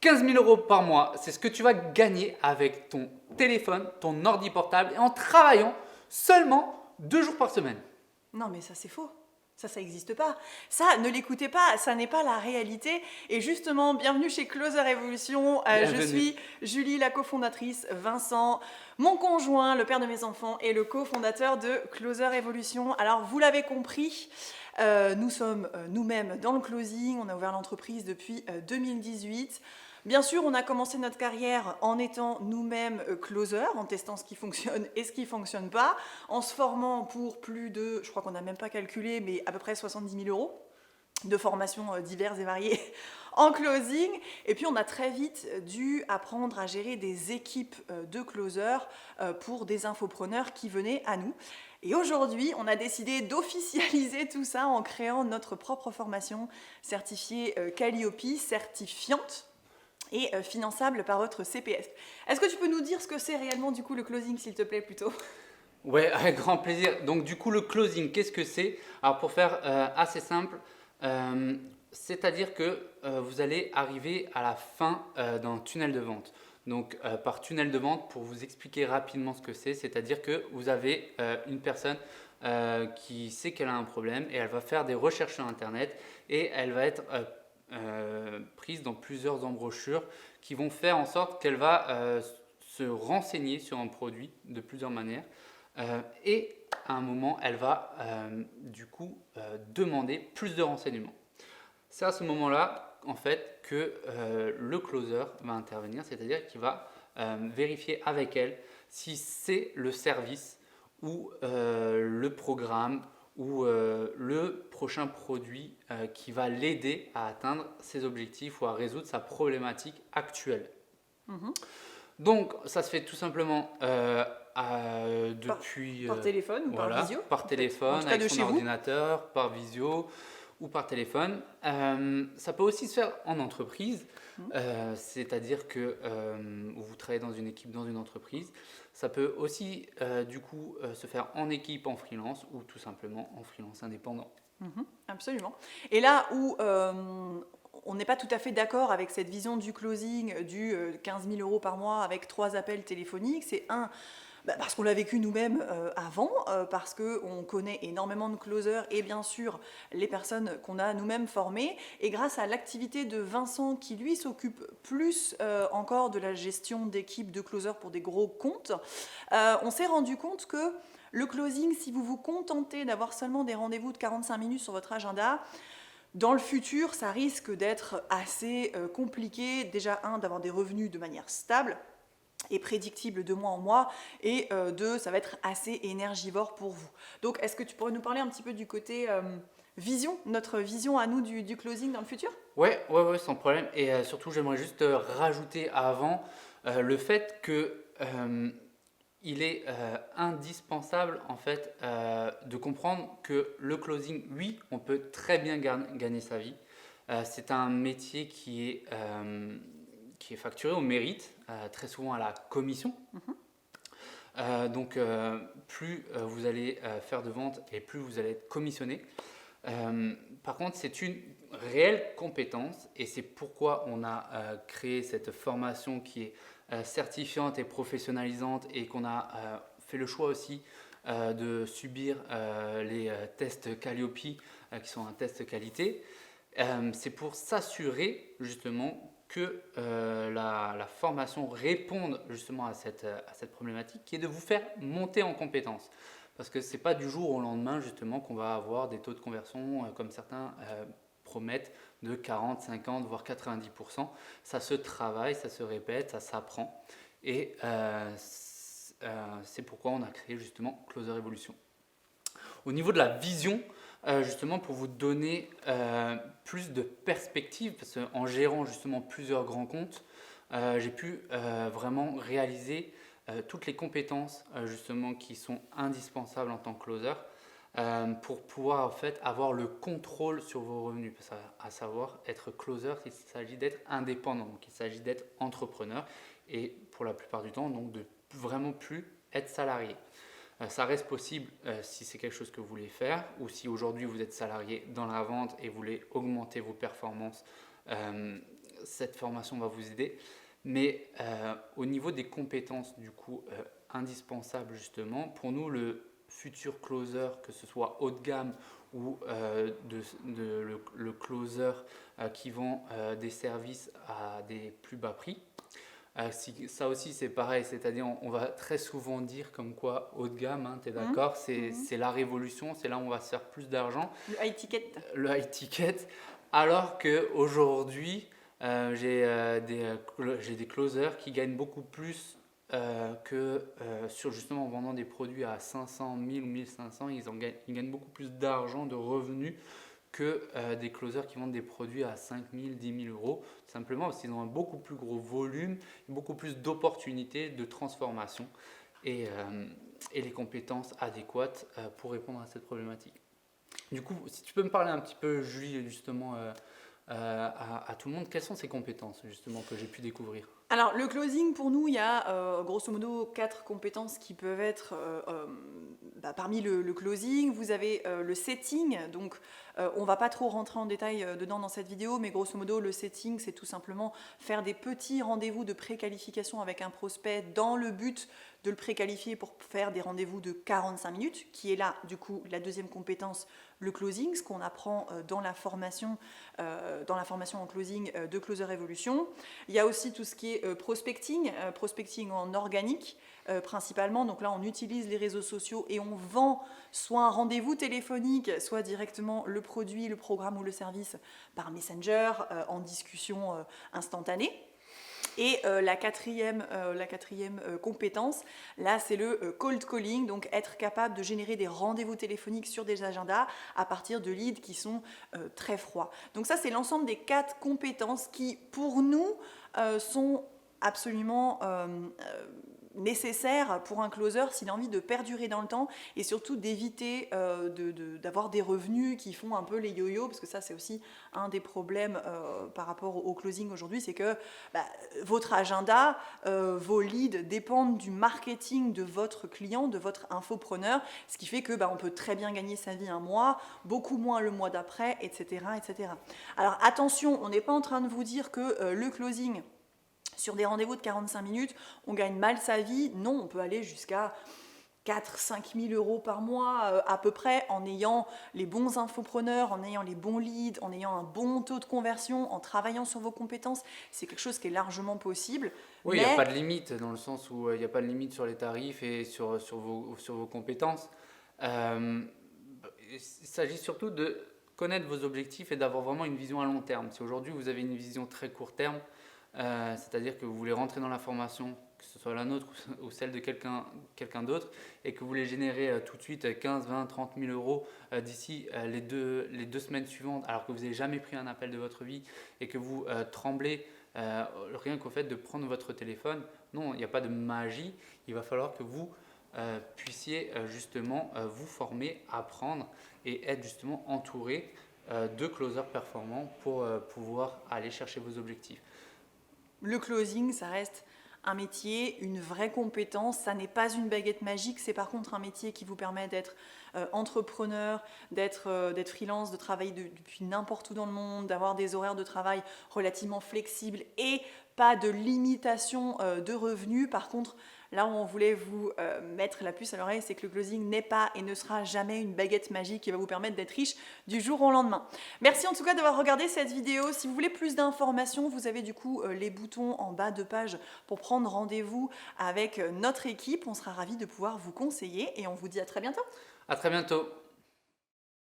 15 000 euros par mois, c'est ce que tu vas gagner avec ton téléphone, ton ordi portable et en travaillant seulement 2 jours par semaine. Non, mais ça, c'est faux. Ça n'existe pas. Ça, ne l'écoutez pas, ça n'est pas la réalité. Et justement, bienvenue chez Closer Evolution. Je Bienvenue. suis Julie, la cofondatrice, Vincent, mon conjoint, le père de mes enfants et le cofondateur de Closer Evolution. Alors, vous l'avez compris, nous sommes nous-mêmes dans le closing. On a ouvert l'entreprise depuis 2018. Bien sûr, on a commencé notre carrière en étant nous-mêmes closer, en testant ce qui fonctionne et ce qui ne fonctionne pas, en se formant pour plus de, je crois qu'on n'a même pas calculé, mais à peu près 70 000 euros de formations diverses et variées en closing. Et puis on a très vite dû apprendre à gérer des équipes de closers pour des infopreneurs qui venaient à nous. Et aujourd'hui, on a décidé d'officialiser tout ça en créant notre propre formation certifiée Calliope, certifiante et finançable par votre CPF. Est-ce que tu peux nous dire ce que c'est réellement du coup le closing, s'il te plaît, plutôt? Ouais, avec grand plaisir. Donc du coup, le closing, qu'est-ce que c'est? Alors pour faire assez simple, c'est-à-dire que vous allez arriver à la fin d'un tunnel de vente. Donc par tunnel de vente, pour vous expliquer rapidement ce que c'est-à-dire que vous avez une personne qui sait qu'elle a un problème et elle va faire des recherches sur Internet et elle va être prise dans plusieurs embrochures qui vont faire en sorte qu'elle va se renseigner sur un produit de plusieurs manières. Et à un moment, elle va du coup demander plus de renseignements. C'est à ce moment-là, en fait, que le closer va intervenir, c'est-à-dire qu'il va vérifier avec elle si c'est le service ou le programme ou le prochain produit qui va l'aider à atteindre ses objectifs ou à résoudre sa problématique actuelle. Donc, ça se fait tout simplement depuis Par téléphone ou par voilà, visio? par En téléphone, tout cas avec de son chez vous. ordinateur, par visio ou par téléphone. Ça peut aussi se faire en entreprise, c'est-à-dire que vous travaillez dans une équipe, dans une entreprise. Ça peut aussi du coup se faire en équipe, en freelance ou tout simplement en freelance indépendant. Absolument. Et là où on n'est pas tout à fait d'accord avec cette vision du closing, du 15 000 euros par mois avec 3 appels téléphoniques, c'est parce qu'on l'a vécu nous-mêmes avant, parce qu'on connaît énormément de closers et bien sûr les personnes qu'on a nous-mêmes formées. Et grâce à l'activité de Vincent qui lui s'occupe plus encore de la gestion d'équipes de closers pour des gros comptes, on s'est rendu compte que le closing, si vous vous contentez d'avoir seulement des rendez-vous de 45 minutes sur votre agenda, dans le futur, ça risque d'être assez compliqué. Déjà, d'avoir des revenus de manière stable et prédictible de mois en mois, et deux, ça va être assez énergivore pour vous. Donc, est-ce que tu pourrais nous parler un petit peu du côté vision, notre vision à nous du closing dans le futur? Ouais, sans problème. Et surtout, j'aimerais juste rajouter avant le fait que il est indispensable en fait de comprendre que le closing, oui, on peut très bien gagner sa vie. C'est un métier qui est facturé au mérite, très souvent à la commission. Donc plus vous allez faire de ventes et plus vous allez être commissionné. Par contre, c'est une réelle compétence et c'est pourquoi on a créé cette formation qui est certifiante et professionnalisante et qu'on a fait le choix aussi de subir les tests Calliope qui sont un test qualité. C'est pour s'assurer justement que la formation réponde justement à cette problématique qui est de vous faire monter en compétence. Parce que ce n'est pas du jour au lendemain justement qu'on va avoir des taux de conversion comme certains promettent de 40, 50, voire 90%. Ça se travaille, ça se répète, ça s'apprend. Et c'est pourquoi on a créé justement Closer Evolution. Au niveau de la vision, justement pour vous donner plus de perspective, parce qu'en gérant justement plusieurs grands comptes, j'ai pu vraiment réaliser toutes les compétences justement qui sont indispensables en tant que closer pour pouvoir en fait avoir le contrôle sur vos revenus, à savoir être closer, il s'agit d'être indépendant, donc il s'agit d'être entrepreneur et pour la plupart du temps donc de vraiment plus être salarié. Ça reste possible si c'est quelque chose que vous voulez faire ou si aujourd'hui vous êtes salarié dans la vente et vous voulez augmenter vos performances cette formation va vous aider. Mais au niveau des compétences, du coup, indispensables justement, pour nous, le futur closer, que ce soit haut de gamme ou le closer qui vend des services à des plus bas prix, ça aussi c'est pareil, c'est-à-dire on va très souvent dire comme quoi haut de gamme, hein, tu es d'accord, c'est la révolution, c'est là où on va se faire plus d'argent. Le high ticket. Le high ticket, alors qu'aujourd'hui, j'ai des closers qui gagnent beaucoup plus que sur justement en vendant des produits à 500, 1000 ou 1500, ils gagnent beaucoup plus d'argent, de revenus que des closers qui vendent des produits à 5000, 10 000 euros, simplement parce qu'ils ont un beaucoup plus gros volume, beaucoup plus d'opportunités de transformation et les compétences adéquates pour répondre à cette problématique. Du coup, si tu peux me parler un petit peu, Julie, justement, à tout le monde, quelles sont ces compétences justement que j'ai pu découvrir? Alors, le closing, pour nous, il y a grosso modo 4 compétences qui peuvent être parmi le closing. Vous avez le setting, donc on ne va pas trop rentrer en détail dedans dans cette vidéo, mais grosso modo, le setting, c'est tout simplement faire des petits rendez-vous de préqualification avec un prospect dans le but de le préqualifier pour faire des rendez-vous de 45 minutes, qui est là, du coup, la deuxième compétence, le closing, ce qu'on apprend dans la formation en closing de Closer Evolution. Il y a aussi tout ce qui est prospecting en organique principalement. Donc là, on utilise les réseaux sociaux et on vend soit un rendez-vous téléphonique, soit directement le produit, le programme ou le service par Messenger en discussion instantanée. Et la quatrième compétence, là, c'est le cold calling, donc être capable de générer des rendez-vous téléphoniques sur des agendas à partir de leads qui sont très froids. Donc ça, c'est l'ensemble des 4 compétences qui, pour nous, sont absolument nécessaire pour un closer s'il a envie de perdurer dans le temps et surtout d'éviter d'avoir des revenus qui font un peu les yo-yo, parce que ça c'est aussi un des problèmes par rapport au closing aujourd'hui, c'est que votre agenda, vos leads dépendent du marketing de votre client, de votre infopreneur, ce qui fait que on peut très bien gagner sa vie un mois, beaucoup moins le mois d'après, etc., etc. Alors attention, on n'est pas en train de vous dire que le closing sur des rendez-vous de 45 minutes, on gagne mal sa vie. Non, on peut aller jusqu'à 4-5 000 euros par mois à peu près en ayant les bons infopreneurs, en ayant les bons leads, en ayant un bon taux de conversion, en travaillant sur vos compétences. C'est quelque chose qui est largement possible. Oui, il n'y a pas de limite dans le sens où il n'y a pas de limite sur les tarifs et sur vos compétences. Il s'agit surtout de connaître vos objectifs et d'avoir vraiment une vision à long terme. Si aujourd'hui vous avez une vision très court terme, c'est-à-dire que vous voulez rentrer dans la formation, que ce soit la nôtre ou celle de quelqu'un d'autre, et que vous voulez générer tout de suite 15, 20, 30 000 euros d'ici les deux semaines suivantes, alors que vous n'avez jamais pris un appel de votre vie et que vous tremblez rien qu'au fait de prendre votre téléphone, non, il n'y a pas de magie, il va falloir que vous puissiez justement vous former, apprendre et être justement entouré de closers performants pour pouvoir aller chercher vos objectifs. Le closing, ça reste un métier, une vraie compétence. Ça n'est pas une baguette magique, c'est par contre un métier qui vous permet d'être entrepreneur, d'être freelance, de travailler depuis n'importe où dans le monde, d'avoir des horaires de travail relativement flexibles et pas de limitation de revenus. Par contre, là où on voulait vous mettre la puce à l'oreille, c'est que le closing n'est pas et ne sera jamais une baguette magique qui va vous permettre d'être riche du jour au lendemain. Merci en tout cas d'avoir regardé cette vidéo. Si vous voulez plus d'informations, vous avez du coup les boutons en bas de page pour prendre rendez-vous avec notre équipe. On sera ravis de pouvoir vous conseiller et on vous dit à très bientôt. À très bientôt.